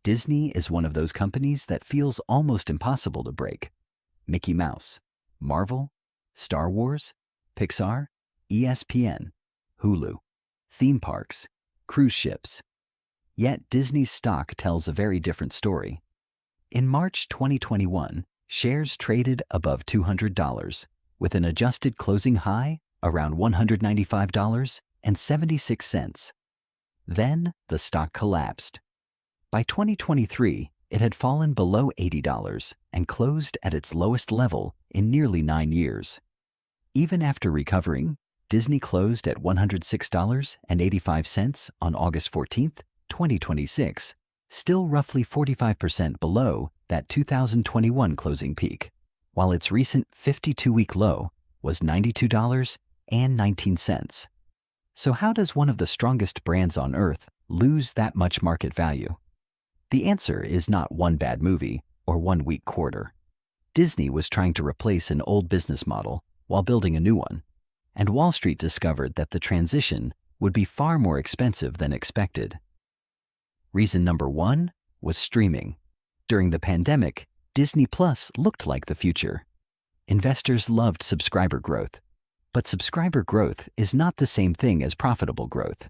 Disney is one of those companies that feels almost impossible to break. Mickey Mouse, Marvel, Star Wars, Pixar, ESPN, Hulu, theme parks, cruise ships. Yet Disney's stock tells a very different story. In March 2021, shares traded above $200, with an adjusted closing high around $195.76. Then the stock collapsed. By 2023, it had fallen below $80 and closed at its lowest level in nearly 9 years. Even after recovering, Disney closed at $106.85 on August 14, 2026, still roughly 45% below that 2021 closing peak, while its recent 52-week low was $92.19. So how does one of the strongest brands on earth lose that much market value? The answer is not one bad movie or one weak quarter. Disney was trying to replace an old business model while building a new one, and Wall Street discovered that the transition would be far more expensive than expected. Reason number 1 was streaming. During the pandemic, Disney Plus looked like the future. Investors loved subscriber growth, but subscriber growth is not the same thing as profitable growth.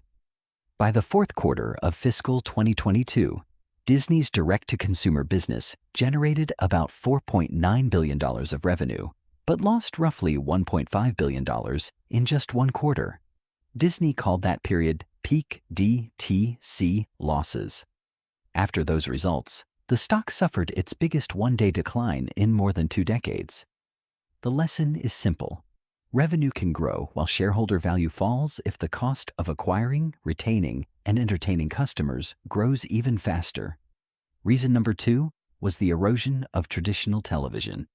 By the fourth quarter of fiscal 2022, Disney's direct-to-consumer business generated about $4.9 billion of revenue, but lost roughly $1.5 billion in just one quarter. Disney called that period peak DTC losses. After those results, the stock suffered its biggest one-day decline in more than 2 decades. The lesson is simple. Revenue can grow while shareholder value falls if the cost of acquiring, retaining, and entertaining customers grows even faster. Reason number 2 was the erosion of traditional television.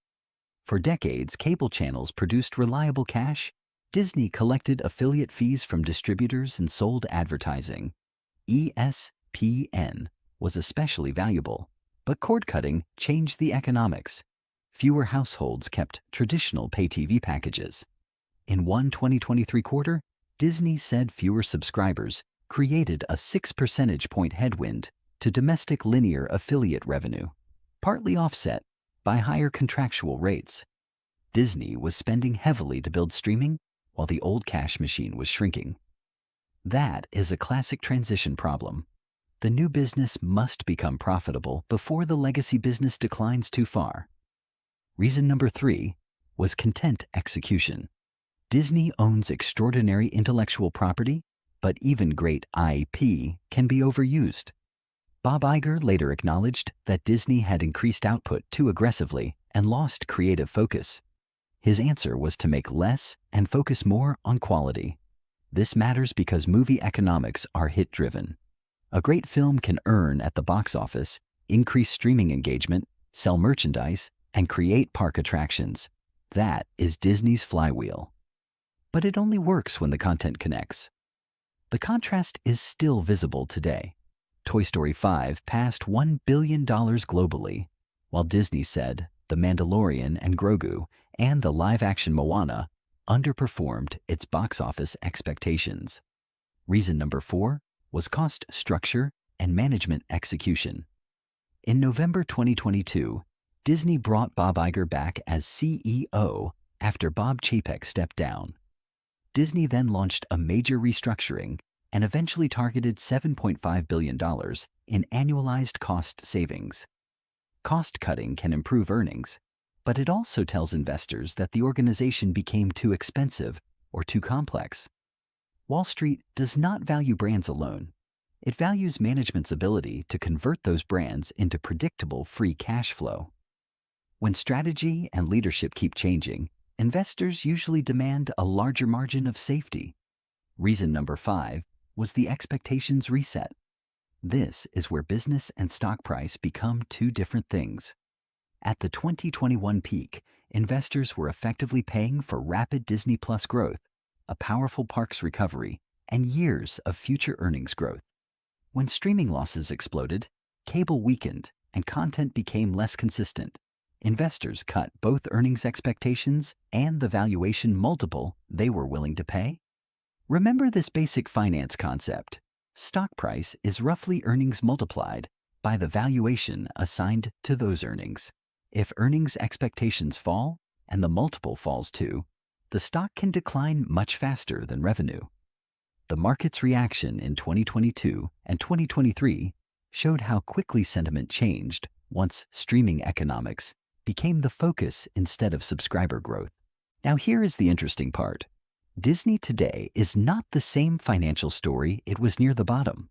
For decades, cable channels produced reliable cash. Disney collected affiliate fees from distributors and sold advertising. ESPN was especially valuable, but cord-cutting changed the economics. Fewer households kept traditional pay TV packages. In one 2023 quarter, Disney said fewer subscribers created a 6 percentage point headwind to domestic linear affiliate revenue, partly offset by higher contractual rates. Disney was spending heavily to build streaming, while the old cash machine was shrinking. That is a classic transition problem. The new business must become profitable before the legacy business declines too far. Reason number 3 was content execution. Disney owns extraordinary intellectual property, but even great IP can be overused. Bob Iger later acknowledged that Disney had increased output too aggressively and lost creative focus. His answer was to make less and focus more on quality. This matters because movie economics are hit-driven. A great film can earn at the box office, increase streaming engagement, sell merchandise, and create park attractions. That is Disney's flywheel. But it only works when the content connects. The contrast is still visible today. Toy Story 5 passed $1 billion globally, while Disney said The Mandalorian and Grogu and the live-action Moana underperformed its box office expectations. Reason number 4 was cost structure and management execution. In November 2022, Disney brought Bob Iger back as CEO after Bob Chapek stepped down. Disney then launched a major restructuring and eventually targeted $7.5 billion in annualized cost savings. Cost-cutting can improve earnings, but it also tells investors that the organization became too expensive or too complex. Wall Street does not value brands alone. It values management's ability to convert those brands into predictable free cash flow. When strategy and leadership keep changing, investors usually demand a larger margin of safety. Reason number 5 was the expectations reset. This is where business and stock price become two different things. At the 2021 peak, investors were effectively paying for rapid Disney Plus growth, a powerful parks recovery, and years of future earnings growth. When streaming losses exploded, cable weakened, and content became less consistent, investors cut both earnings expectations and the valuation multiple they were willing to pay. Remember this basic finance concept. Stock price is roughly earnings multiplied by the valuation assigned to those earnings. If earnings expectations fall, and the multiple falls too, the stock can decline much faster than revenue. The market's reaction in 2022 and 2023 showed how quickly sentiment changed once streaming economics became the focus instead of subscriber growth. Now here is the interesting part. Disney today is not the same financial story it was near the bottom.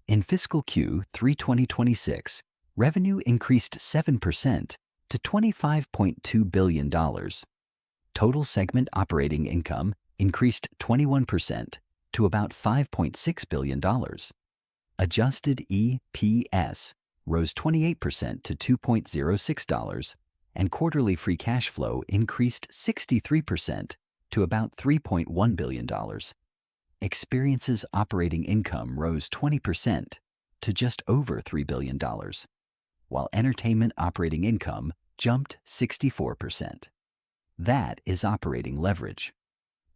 In fiscal Q3 2026, revenue increased 7% to $25.2 billion. Total segment operating income increased 21% to about $5.6 billion. Adjusted EPS rose 28% to $2.06, and quarterly free cash flow increased 63% to about $3.1 billion. Experiences operating income rose 20% to just over $3 billion, while entertainment operating income jumped 64%. That is operating leverage.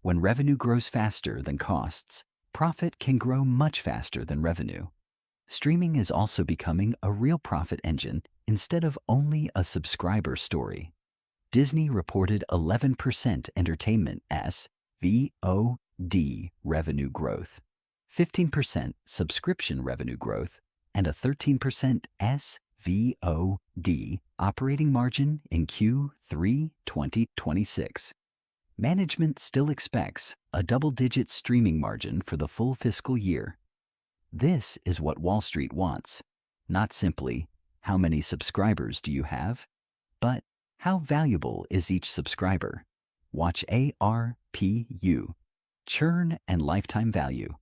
When revenue grows faster than costs, profit can grow much faster than revenue. Streaming is also becoming a real profit engine instead of only a subscriber story. Disney reported 11% entertainment SVOD revenue growth, 15% subscription revenue growth, and a 13% SVOD operating margin in Q3 2026. Management still expects a double-digit streaming margin for the full fiscal year. This is what Wall Street wants, not simply how many subscribers do you have, but how valuable is each subscriber. Watch ARPU, churn and lifetime value.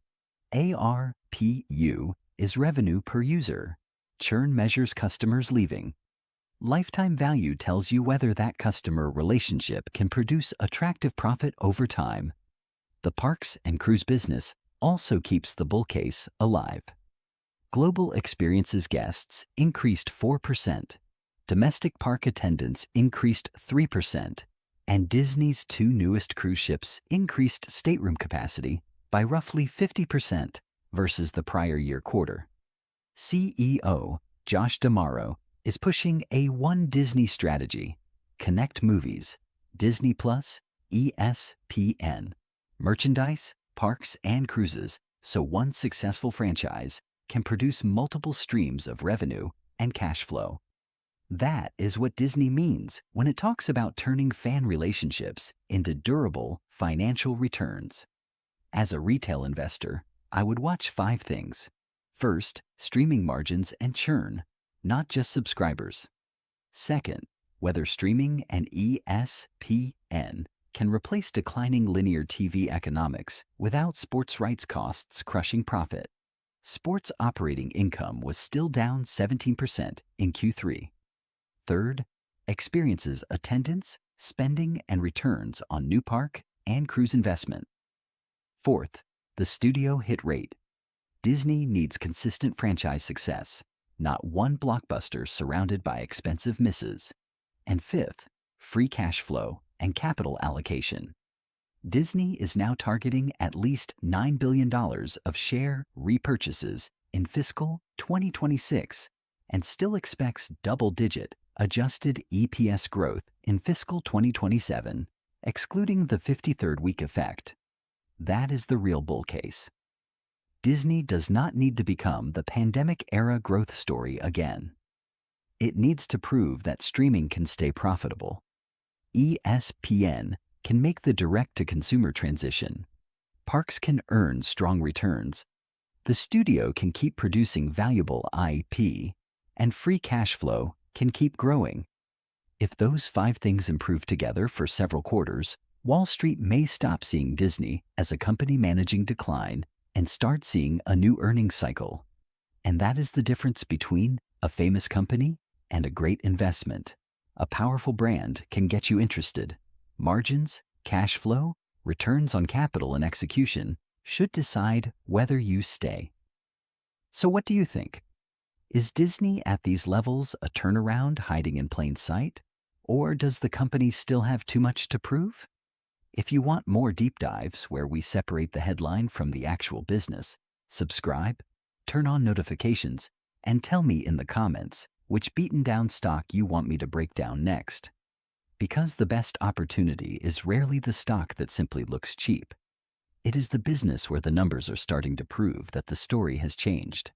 ARPU is revenue per user. Churn measures customers leaving. Lifetime value tells you whether that customer relationship can produce attractive profit over time. The parks and cruise business also keeps the bull case alive. Global experiences guests increased 4%, domestic park attendance increased 3%, and Disney's two newest cruise ships increased stateroom capacity by roughly 50% versus the prior year quarter. CEO Josh D'Amaro is pushing a One Disney strategy: connect movies, Disney+, ESPN, merchandise, parks, and cruises, so one successful franchise can produce multiple streams of revenue and cash flow. That is what Disney means when it talks about turning fan relationships into durable financial returns. As a retail investor, I would watch 5 things. First, streaming margins and churn, not just subscribers. Second, whether streaming and ESPN can replace declining linear TV economics without sports rights costs crushing profit. Sports operating income was still down 17% in Q3. Third, experiences attendance, spending, and returns on new park and cruise investment. Fourth, the studio hit rate. Disney needs consistent franchise success, not one blockbuster surrounded by expensive misses. And fifth, free cash flow and capital allocation. Disney is now targeting at least $9 billion of share repurchases in fiscal 2026 and still expects double-digit adjusted EPS growth in fiscal 2027, excluding the 53rd week effect. That is the real bull case. Disney does not need to become the pandemic-era growth story again. It needs to prove that streaming can stay profitable. ESPN can make the direct-to-consumer transition. Parks can earn strong returns. The studio can keep producing valuable IP, and free cash flow can keep growing. If those 5 things improve together for several quarters, Wall Street may stop seeing Disney as a company managing decline and start seeing a new earnings cycle. And that is the difference between a famous company and a great investment. A powerful brand can get you interested. Margins, cash flow, returns on capital, and execution should decide whether you stay. So what do you think? Is Disney at these levels a turnaround hiding in plain sight? Or does the company still have too much to prove? If you want more deep dives where we separate the headline from the actual business, subscribe, turn on notifications, And tell me in the comments which beaten down stock you want me to break down next. Because the best opportunity is rarely the stock that simply looks cheap. It is the business where the numbers are starting to prove that the story has changed.